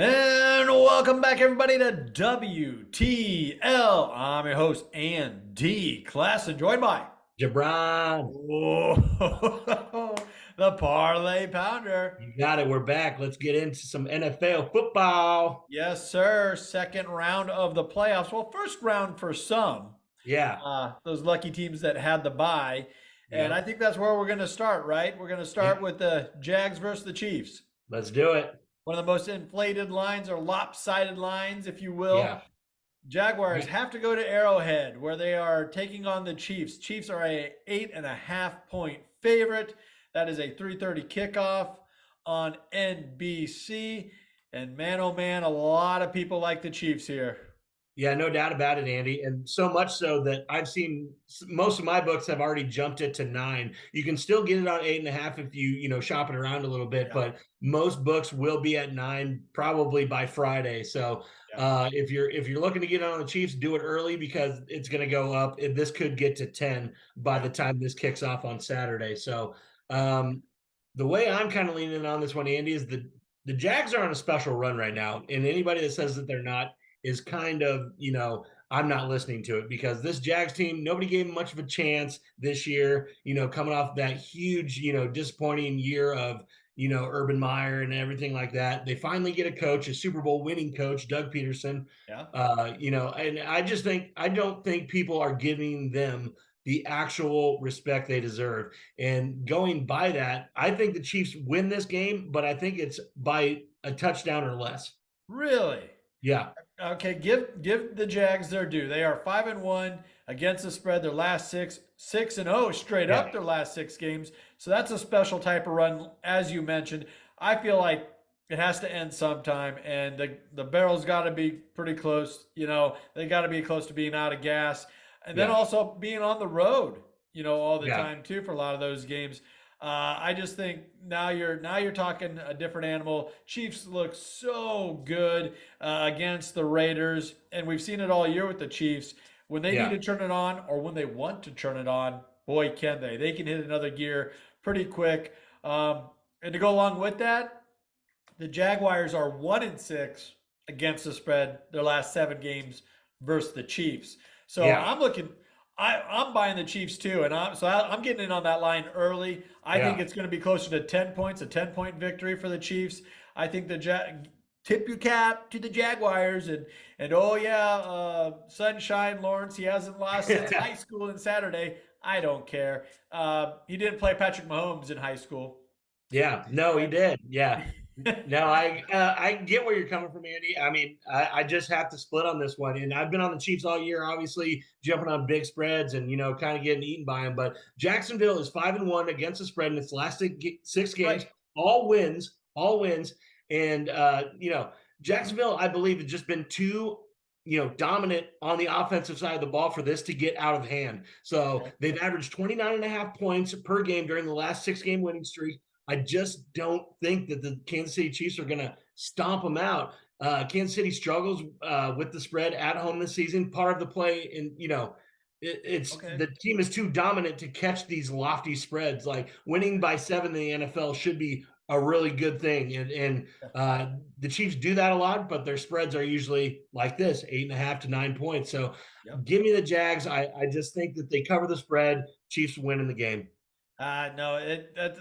And welcome back, everybody, to WTL. I'm your host, Andy Class, and joined by Jabron, oh, the Parlay Pounder. you got it. We're back. Let's get into some NFL football. Yes, sir. Second round of the playoffs. Well, first round for some, Yeah. those lucky teams that had the bye. And I Yep. think that's where we're going to start, right? We're going to start Yep. with the Jags versus the Chiefs. Let's do it. One of the most inflated lines or lopsided lines, if you will. Yeah. Jaguars Right. have to go to Arrowhead where they are taking on the Chiefs. Chiefs are a 8.5 point favorite. That is a 3:30 kickoff on NBC. And man, oh man, a lot of people like the Chiefs here. Yeah, no doubt about it, Andy. And so much so that I've seen most of my books have already jumped it to 9. You can still get it on 8.5 if you shop it around a little bit, Yeah, but most books will be at 9 probably by Friday. So yeah, if you're looking to get on the Chiefs, do it early because it's going to go up. This could get to 10 by yeah. the time this kicks off on Saturday. So um, the way I'm kind of leaning on this one, Andy, is the Jags are on a special run right now, and anybody that says that they're not is kind of, I'm not listening to it because this Jags team, nobody gave them much of a chance this year, coming off that huge, disappointing year of, Urban Meyer and everything like that. They finally get a coach, a Super Bowl winning coach, Doug Peterson. Yeah. And I don't think people are giving them the actual respect they deserve. And going by that, I think the Chiefs win this game, but I think it's by a touchdown or less. Really? Yeah. Okay, give the Jags their due. They are 5-1 against the spread. Their last six, 6-0 straight Yeah. up their last 6 games. So that's a special type of run, as you mentioned. I feel like it has to end sometime, and the barrel's got to be pretty close. They got to be close to being out of gas, and then Yeah. also being on the road. All the Yeah. time too for a lot of those games. I just think now you're talking a different animal. Chiefs look so good against the Raiders, and we've seen it all year with the Chiefs. When they need Yeah. to turn it on, or when they want to turn it on, boy, can they! They can hit another gear pretty quick. And to go along with that, the Jaguars are 1-6 against the spread their last 7 games versus the Chiefs. So Yeah. I'm looking. I'm buying the Chiefs too, and I'm getting in on that line early. I think Yeah. it's going to be closer to 10 points, a 10 point victory for the Chiefs. I think tip your cap to the Jaguars, and oh yeah, Sunshine Lawrence, he hasn't lost since high school and Saturday. I don't care. He didn't play Patrick Mahomes in high school. Yeah. No, he And did. Yeah. No, I get where you're coming from, Andy. I mean, I just have to split on this one, and I've been on the Chiefs all year, obviously jumping on big spreads and kind of getting eaten by them. But Jacksonville is 5-1 against the spread in its last 6 games, right, all wins, and Jacksonville, I believe, has just been too dominant on the offensive side of the ball for this to get out of hand. So okay. they've averaged 29.5 points per game during the last 6 game winning streak. I just don't think that the Kansas City Chiefs are going to stomp them out. Kansas City struggles with the spread at home this season. Part of the play, and it's Okay. the team is too dominant to catch these lofty spreads. Like winning by 7 in the NFL should be a really good thing, and the Chiefs do that a lot, but their spreads are usually like this, 8.5 to 9 points. So Yep. give me the Jags. I just think that they cover the spread. Chiefs win in the game. No,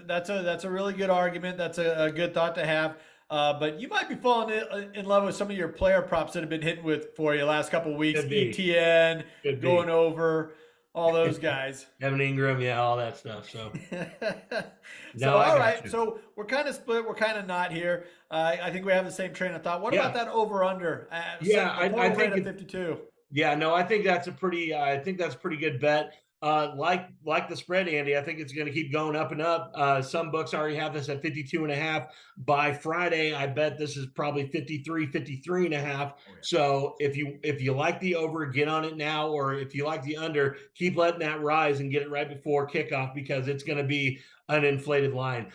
that's a really good argument. That's a good thought to have. But you might be falling in love with some of your player props that have been hitting with for you last couple of weeks. Could be. ETN Could going be. over all those guys. Evan Ingram, yeah, all that stuff. So So no, I all got right, you. so we're kind of split. We're kind of not here. I think we have the same train of thought. What about Yeah, that over under? yeah, Set the I total right think at 52. yeah, no, I think that's a pretty good bet. Like the spread, Andy, I think it's going to keep going up and up. Some books already have this at 52.5. By Friday, I bet this is probably 53.5. Oh yeah. So if you like the over, get on it now, or if you like the under, keep letting that rise and get it right before kickoff because it's going to be an inflated line.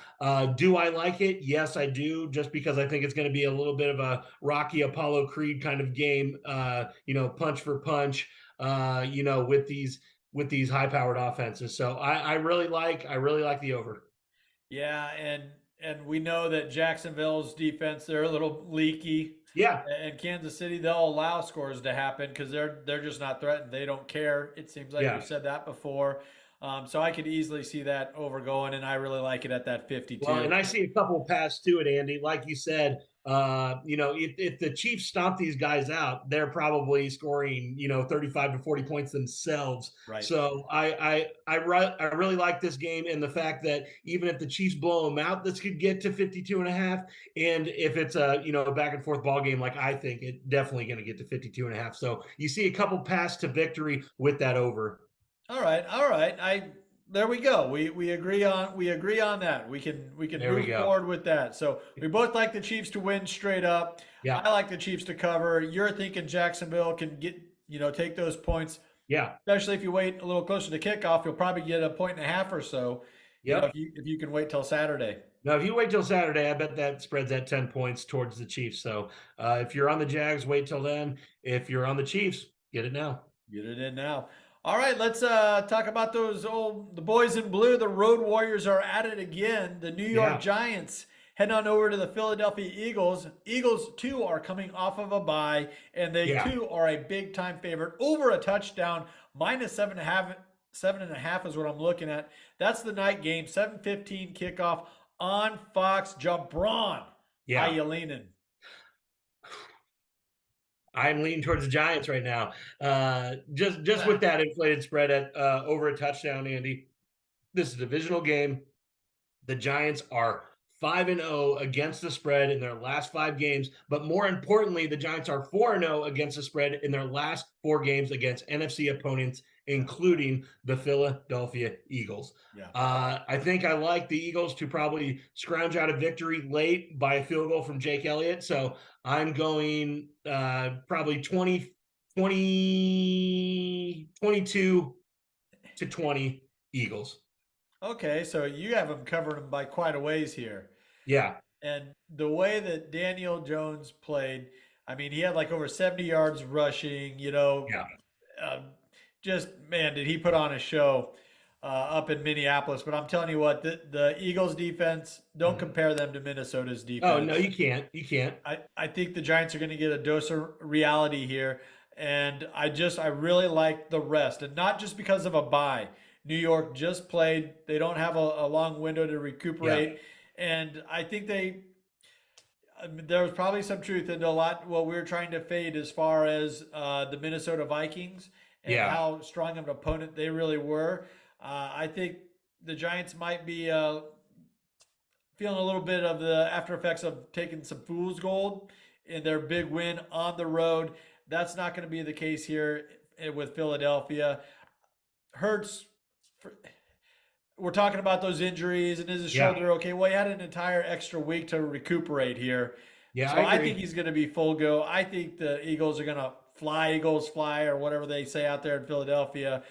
Do I like it? Yes, I do, just because I think it's going to be a little bit of a Rocky Apollo Creed kind of game, punch for punch, with these high powered offenses. So I really like the over. Yeah, and and we know that Jacksonville's defense, they're a little leaky. Yeah, And Kansas City, they'll allow scores to happen because they're just not threatened. They don't care. It seems like we've yeah. said that before. So I could easily see that over going, and I really like it at that Well, 52. and I see a couple paths to it, Andy. Like you said, if the Chiefs stomp these guys out, they're probably scoring, 35 to 40 points themselves. Right. So I really like this game and the fact that even if the Chiefs blow them out, this could get to 52 and a half. And if it's a back and forth ball game, like I think it definitely going to get to 52 and a half. So you see a couple paths to victory with that over. All right. All right. I There we go. We agree on that. We can There we move go. forward with that. So we both like the Chiefs to win straight up. Yeah. I like the Chiefs to cover. You're thinking Jacksonville can take those points, Yeah. especially if you wait a little closer to kickoff. You'll probably get a point and a half or so. Yep. If you can wait till Saturday. Now, if you wait till Saturday, I bet that spreads at 10 points towards the Chiefs. So if you're on the Jags, wait till then. If you're on the Chiefs, get it now. Get it in now. All right, let's talk about the boys in blue. The Road Warriors are at it again. The New York Yeah. Giants heading on over to the Philadelphia Eagles. Eagles too are coming off of a bye, and they Yeah. too are a big time favorite over a touchdown. Minus 7.5. 7.5 is what I'm looking at. That's the night game. 7:15 kickoff on Fox. Jabron. How Yeah. you leaning? I'm leaning towards the Giants right now. Just with that inflated spread at over a touchdown, Andy. This is a divisional game. The Giants are 5-0 against the spread in their last 5 games, but more importantly, the Giants are 4-0 against the spread in their last 4 games against NFC opponents, including the Philadelphia Eagles. Yeah. I think I like the Eagles to probably scrounge out a victory late by a field goal from Jake Elliott. So I'm going probably 22 to 20 Eagles. Okay, so you have them covering them by quite a ways here. Yeah. And the way that Daniel Jones played, I mean, he had like over 70 yards rushing, Yeah. uh, just, man, did he put on a show up in Minneapolis. But I'm telling you what, the Eagles defense, don't Mhm. compare them to Minnesota's Oh, no, defense. you can't. You can't. I think the Giants are going to get a dose of reality here. And I really like the rest. And not just because of a bye. New York just played. They don't have a long window to Yeah. recuperate. And I think there was probably some truth into a lot what we were trying to fade as far as the Minnesota Vikings and Yeah. how strong of an opponent they really were. I think the Giants might be feeling a little bit of the after effects of taking some fool's gold in their big win on the road. That's not going to be the case here with Philadelphia. Hurts. We're talking about those injuries and is his Yeah. shoulder okay? Well, he had an entire extra week to recuperate here. Yeah, So I I think agree. he's going to be full go. I think the Eagles are going to fly, Eagles fly, or whatever they say out there in Philadelphia.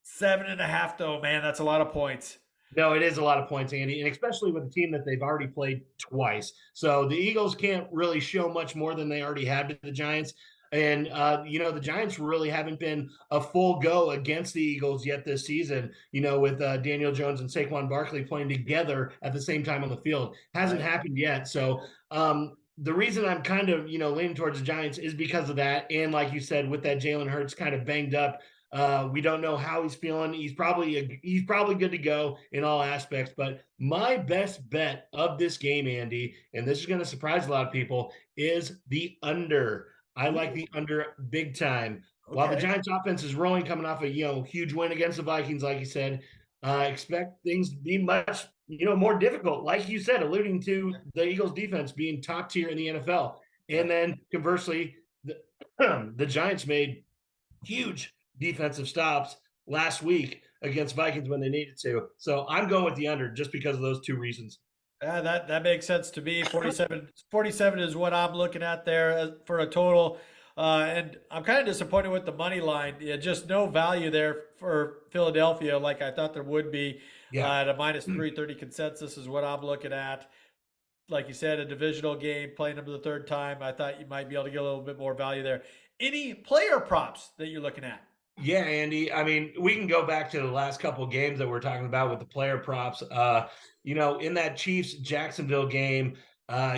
7.5, though, man, that's a lot of points. No, it is a lot of points, Andy, and especially with a team that they've already played twice. So the Eagles can't really show much more than they already had to the Giants. And the Giants really haven't been a full go against the Eagles yet this season. With Daniel Jones and Saquon Barkley playing together at the same time on the field, hasn't Right. happened yet. So the reason I'm kind of leaning towards the Giants is because of that, and like you said, with that Jalen Hurts kind of banged up. We don't know how he's feeling. He's probably good to go in all aspects. But my best bet of this game, Andy, and this is going to surprise a lot of people, is the under. I like Ooh, the under big time. While the okay. Giants' offense is rolling, coming off a huge win against the Vikings, like you said, expect things to be much more difficult. Like you said, alluding to the Eagles' defense being top tier in the NFL, and Yep. then conversely, the Giants made huge defensive stops last week against Vikings when they needed to. So I'm going with the under just because of those two reasons. That makes sense to me. 47 is what I'm looking at there for a total. And I'm kind of disappointed with the money line. Yeah, just no value there for Philadelphia like I thought there would be. Yeah. At a minus 330 consensus is what I'm looking at. Like you said, a divisional game, playing them the third time. I thought you might be able to get a little bit more value there. Any player props that you're looking at? Yeah, Andy. I mean, we can go back to the last couple of games that we're talking about with the player props. In that Chiefs Jacksonville game,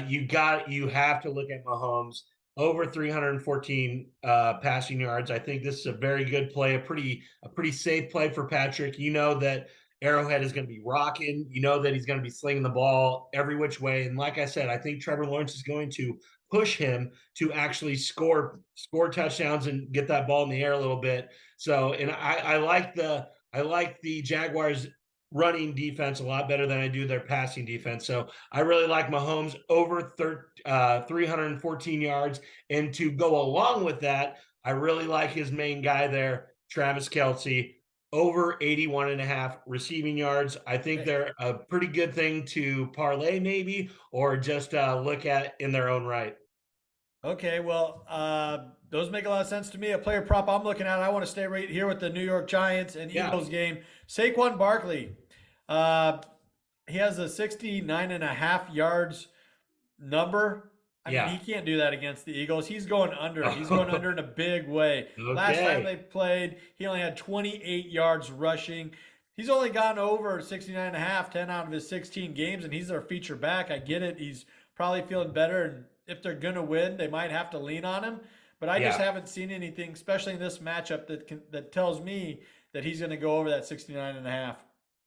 you have to look at Mahomes over 314 passing yards. I think this is a very good play, a pretty safe play for Patrick. You know that Arrowhead is going to be rocking. You know that he's going to be slinging the ball every which way. And like I said, I think Trevor Lawrence is going to push him to actually score touchdowns and get that ball in the air a little bit. So, and I like the Jaguars running defense a lot better than I do their passing defense. So I really like Mahomes over 314 yards. And to go along with that, I really like his main guy there, Travis Kelce, over 81 and a half receiving yards. I think they're a pretty good thing to parlay maybe, or just look at in their own right. Okay, well, those make a lot of sense to me. A player prop I'm looking at, I want to stay right here with the New York Giants and Yeah. Eagles game. Saquon Barkley. Uh, he has a 69 and a half yards number. I mean, Yeah. he can't do that against the Eagles. He's going under. He's going under in a big way. Last time Okay. they played, he only had 28 yards rushing. He's only gone over 69 and a half, 10 out of his 16 games, and he's their feature back. I get it. He's probably feeling better, and if they're going to win, they might have to lean on him. But I just Yeah. haven't seen anything, especially in this matchup, that tells me that he's going to go over that 69 and a half.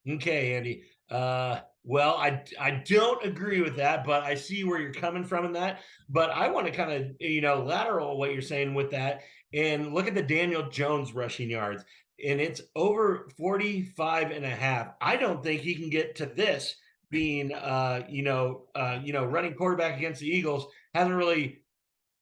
Okay, Andy. Well, I don't agree with that, but I see where you're coming from in that. But I want to kind of, lateral what you're saying with that and look at the Daniel Jones rushing yards. And it's over 45 and a half. I don't think he can get to this being running quarterback against the Eagles. Hasn't really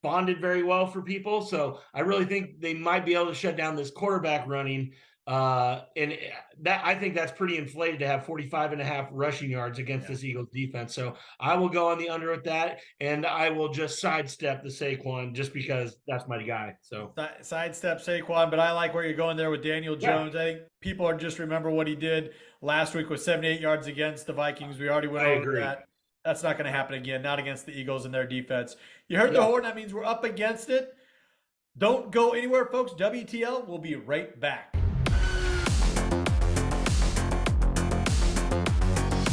bonded very well for people. So I really think they might be able to shut down this quarterback running. And that I think that's pretty inflated to have 45 and a half rushing yards against Yeah. this Eagles defense. So I will go on the under with that, and I will just sidestep the Saquon just because that's my guy. So Sidestep Saquon, but I like where you're going there with Daniel yeah, Jones. I think people are just remember what he did last week with 78 yards against the Vikings. We already went I over agree. that. That's not going to happen again, not against the Eagles and their defense. You heard the Yeah. horn. That means we're up against it. Don't go anywhere, folks. WTL will be right back.